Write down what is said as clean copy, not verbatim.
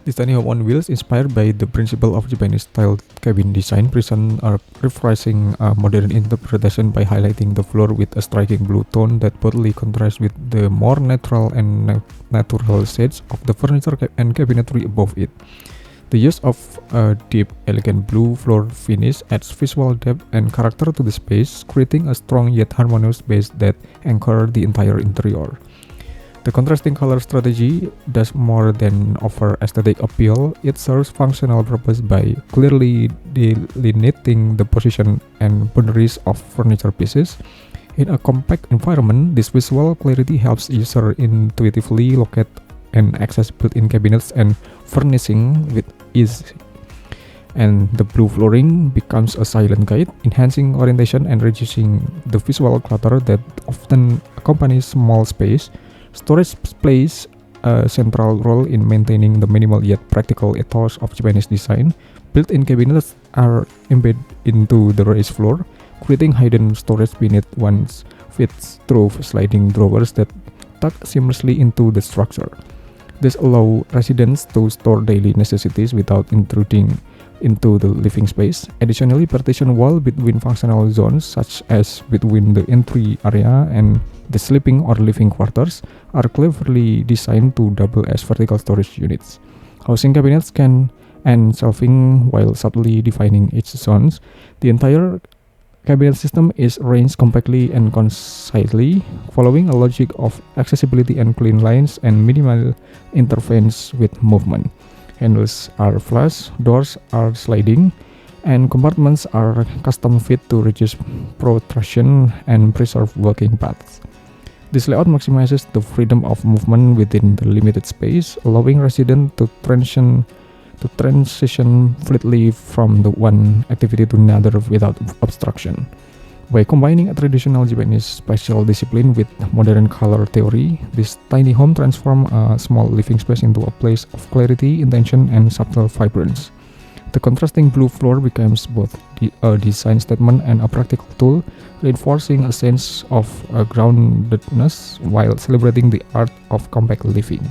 This tiny home on wheels, inspired by the principle of Japanese-style cabin design, presents a refreshing modern interpretation by highlighting the floor with a striking blue tone that boldly contrasts with the more natural and natural shades of the furniture and cabinetry above it. The use of a deep, elegant blue floor finish adds visual depth and character to the space, creating a strong yet harmonious base that anchors the entire interior. The contrasting color strategy does more than offer aesthetic appeal. It serves functional purpose by clearly delineating the position and boundaries of furniture pieces. In a compact environment, this visual clarity helps users intuitively locate and access built-in cabinets and furnishing with ease. And the blue flooring becomes a silent guide, enhancing orientation and reducing the visual clutter that often accompanies small space. Storage plays a central role in maintaining the minimal yet practical ethos of Japanese design. Built-in cabinets are embedded into the raised floor, creating hidden storage beneath one's feet through sliding drawers that tuck seamlessly into the structure. This allows residents to store daily necessities without intruding into the living space. Additionally, partition walls between functional zones, such as between the entry area and the sleeping or living quarters, are cleverly designed to double as vertical storage units. Housing cabinets and shelving while subtly defining each zones. The entire cabinet system is arranged compactly and concisely, following a logic of accessibility and clean lines and minimal interference with movement. Handles are flush, doors are sliding, and compartments are custom fit to reduce protrusion and preserve walking paths. This layout maximizes the freedom of movement within the limited space, allowing residents to transition fluidly from the one activity to another without obstruction. By combining a traditional Japanese spatial discipline with modern color theory, this tiny home transforms a small living space into a place of clarity, intention, and subtle vibrance. The contrasting blue floor becomes both a design statement and a practical tool, reinforcing a sense of groundedness while celebrating the art of compact living.